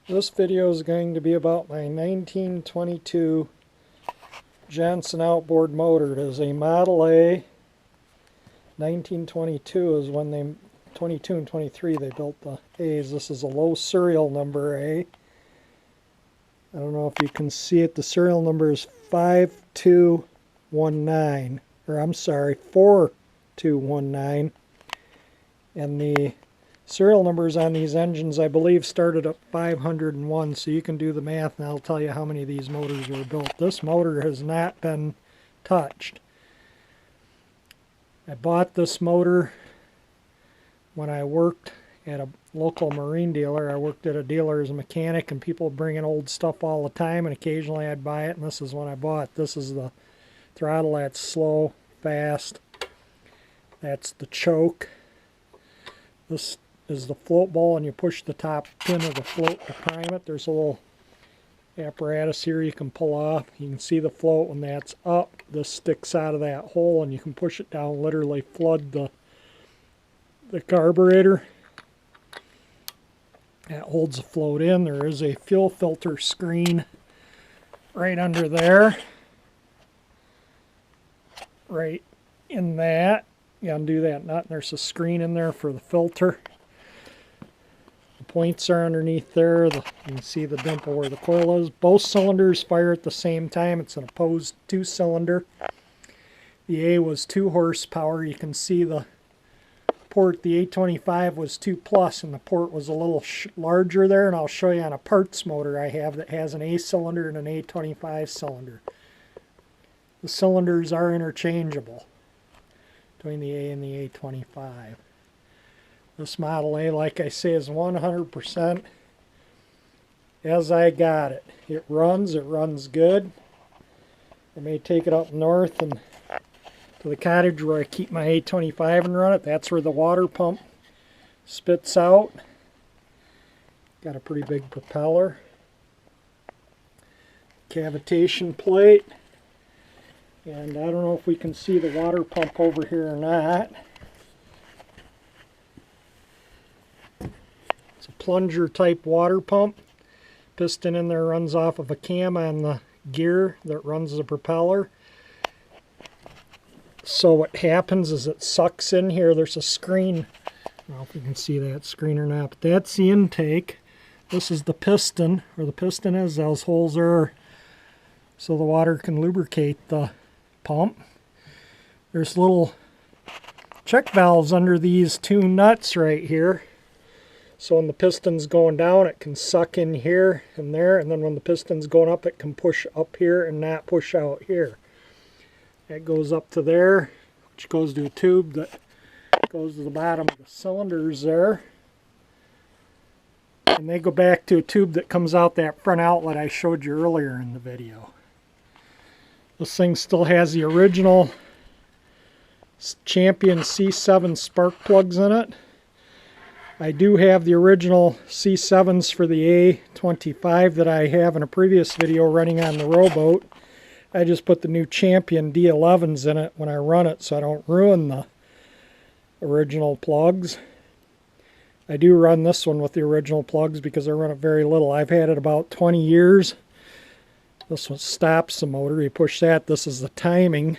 This video is going to be about my 1922 Johnson outboard motor. It is a Model A. 1922 is when they, 22 and 23 they built the A's. This is a low serial number A. I don't know if you can see it. The serial number is 5219, or I'm sorry, 4219. And the serial numbers on these engines, I believe, started at 501, so you can do the math and I'll tell you how many of these motors were built. This motor has not been touched. I bought this motor when I worked at a local marine dealer. I worked at a dealer as a mechanic, and people bring in old stuff all the time, and occasionally I'd buy it, and this is when I bought. This is the throttle. That's slow, fast. That's the choke. This is the float bowl, and you push the top pin of the float to prime it. There's a little apparatus here you can pull off. You can see the float when that's up. This sticks out of that hole, and you can push it down, literally flood the carburetor. That holds the float in. There is a fuel filter screen right under there. Right in that. You undo that nut, and there's a screen in there for the filter. The points are underneath there. You can see the dimple where the coil is. Both cylinders fire at the same time. It's an opposed two-cylinder. The A was 2 horsepower. You can see the port. The A25 was 2+, and the port was a little larger there, and I'll show you on a parts motor I have that has an A cylinder and an A25 cylinder. The cylinders are interchangeable between the A and the A25. This Model A, like I say, is 100% as I got it. It runs good. I may take it up north and to the cottage where I keep my A25 and run it. That's where the water pump spits out. Got a pretty big propeller. Cavitation plate. And I don't know if we can see the water pump over here or not. It's a plunger type water pump. Piston in there runs off of a cam on the gear that runs the propeller. So what happens is it sucks in here. There's a screen. I don't know if you can see that screen or not, but that's the intake. This is the piston, where the piston is. Those holes are so the water can lubricate the pump. There's little check valves under these two nuts right here. So when the piston's going down, it can suck in here and there, and then when the piston's going up, it can push up here and not push out here. That goes up to there, which goes to a tube that goes to the bottom of the cylinders there. And they go back to a tube that comes out that front outlet I showed you earlier in the video. This thing still has the original Champion C7 spark plugs in it. I do have the original C7s for the A25 that I have in a previous video running on the rowboat. I just put the new Champion D11s in it when I run it so I don't ruin the original plugs. I do run this one with the original plugs because I run it very little. I've had it about 20 years. This one stops the motor. You push that. This is the timing.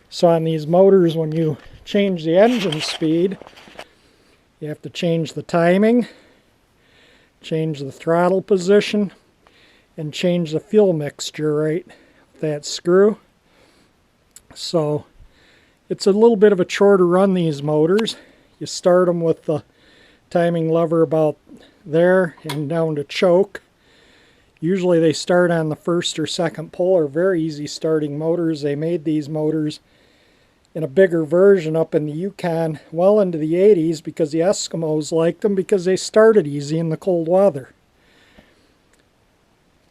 So on these motors, when you change the engine speed, you have to change the timing, change the throttle position, and change the fuel mixture right with that screw. So it's a little bit of a chore to run these motors. You start them with the timing lever about there and down to choke. Usually they start on the first or second pull. Are very easy starting motors. They made these motors in a bigger version up in the Yukon well into the 80s because the Eskimos liked them because they started easy in the cold weather.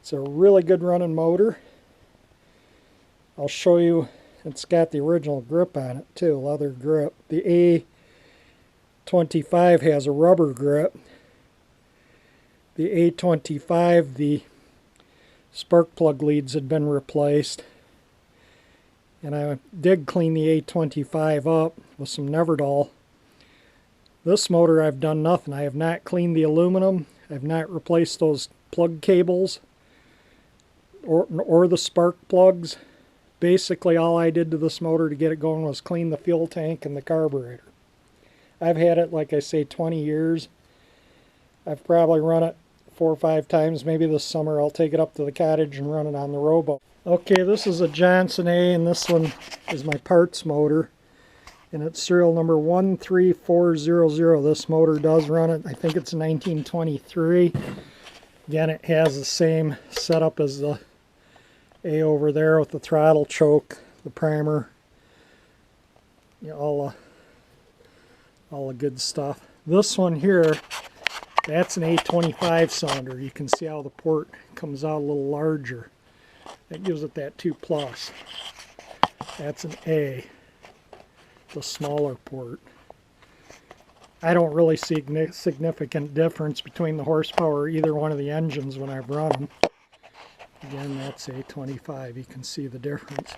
It's a really good running motor. I'll show you, it's got the original grip on it too, leather grip. The A25 has a rubber grip. The A25, the spark plug leads had been replaced, and I did clean the A25 up with some Neverdol. This motor I've done nothing. I have not cleaned the aluminum. I've not replaced those plug cables or the spark plugs. Basically all I did to this motor to get it going was clean the fuel tank and the carburetor. I've had it, like I say, 20 years. I've probably run it 4 or 5 times. Maybe this summer I'll take it up to the cottage and run it on the rowboat. Okay, this is a Johnson A, and this one is my parts motor. And it's serial number 13400. This motor does run it. I think it's a 1923. Again, it has the same setup as the A over there with the throttle choke, the primer, you know, all the good stuff. This one here, that's an A25 cylinder. You can see how the port comes out a little larger. That gives it that 2+. That's an A, the smaller port. I don't really see significant difference between the horsepower of either one of the engines when I've run them. Again, that's A25. You can see the difference.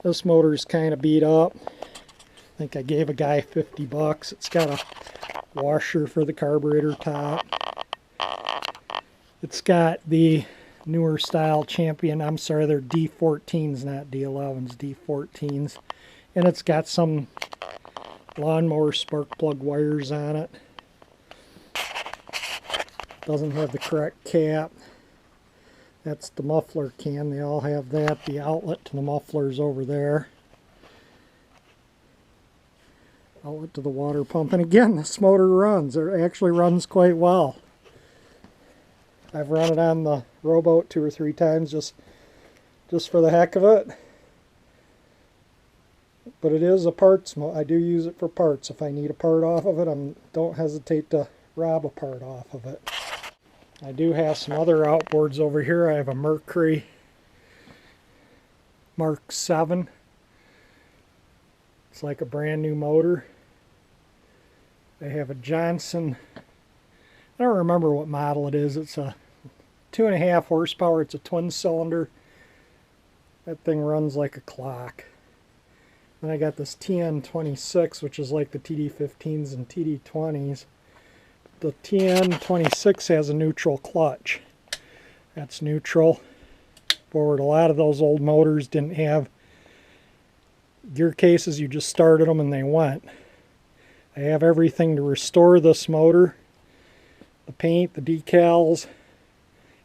This motor is kind of beat up. I think I gave a guy 50 bucks. It's got a washer for the carburetor top. It's got the newer style Champion, I'm sorry, they're D14s, not D11s, D14s. And it's got some lawnmower spark plug wires on it. Doesn't have the correct cap. That's the muffler can. They all have that. The outlet to the muffler's over there. Outlet to the water pump. And again, this motor runs. It actually runs quite well. I've run it on the rowboat 2 or 3 times just for the heck of it. But it is a parts motor. I do use it for parts. If I need a part off of it, don't hesitate to rob a part off of it. I do have some other outboards over here. I have a Mercury Mark 7. It's like a brand new motor. I have a Johnson, I don't remember what model it is. It's a 2.5 horsepower. It's a twin cylinder. That thing runs like a clock. Then I got this TN26, which is like the TD15s and TD20s. The TN26 has a neutral clutch. That's neutral. Forward, a lot of those old motors didn't have gear cases. You just started them and they went. I have everything to restore this motor. The paint, the decals.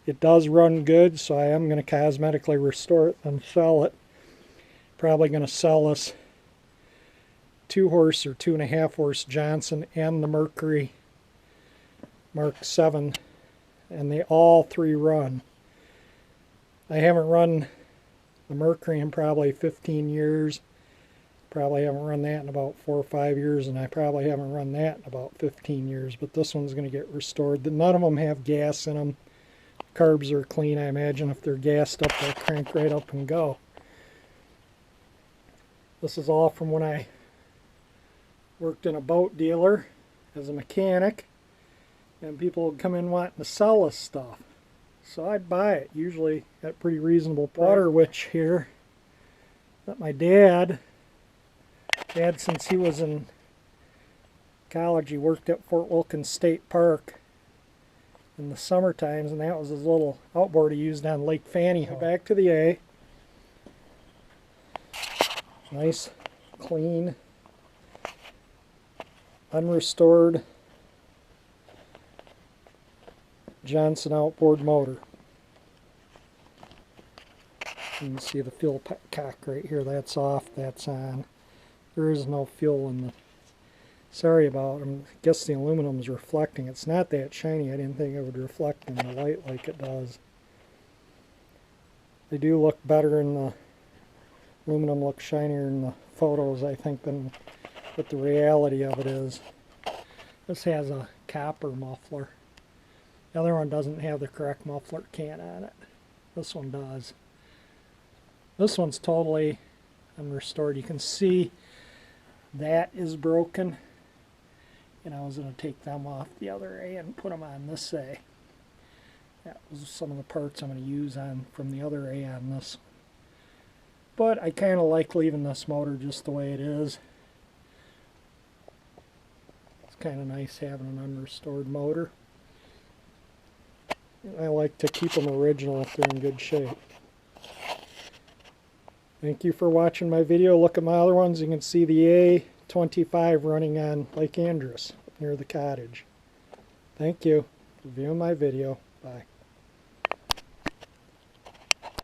It does run good, so I am going to cosmetically restore it and sell it. Probably going to sell this 2-horse or 2.5 horse Johnson and the Mercury Mark 7, and they all 3 run. I haven't run the Mercury in probably 15 years. Probably haven't run that in about 4 or 5 years, and I probably haven't run that in about 15 years, but this one's going to get restored. None of them have gas in them. Carbs are clean. I imagine if they're gassed up, they'll crank right up and go. This is all from when I worked in a boat dealer as a mechanic, and people would come in wanting to sell us stuff. So I'd buy it, usually at pretty reasonable price. Water witch here that my dad had since he was in college. He worked at Fort Wilkins State Park in the summer times, and that was his little outboard he used on Lake Fanny. Back to the A. Nice, clean, unrestored Johnson outboard motor. You can see the fuel cock right here. That's off, that's on. There is no fuel in the... Sorry about it. I guess the aluminum's reflecting. It's not that shiny. I didn't think it would reflect in the light like it does. They do look better in the... Aluminum looks shinier in the photos, I think, than what the reality of it is. This has a copper muffler. The other one doesn't have the correct muffler can on it. This one does. This one's totally unrestored. You can see that is broken. And I was going to take them off the other A and put them on this A. That was some of the parts I'm going to use from the other A on this. But I kind of like leaving this motor just the way it is. It's kind of nice having an unrestored motor. I like to keep them original if they're in good shape. Thank you for watching my video. Look at my other ones. You can see the A25 running on Lake Andrews near the cottage. Thank you for viewing my video. Bye.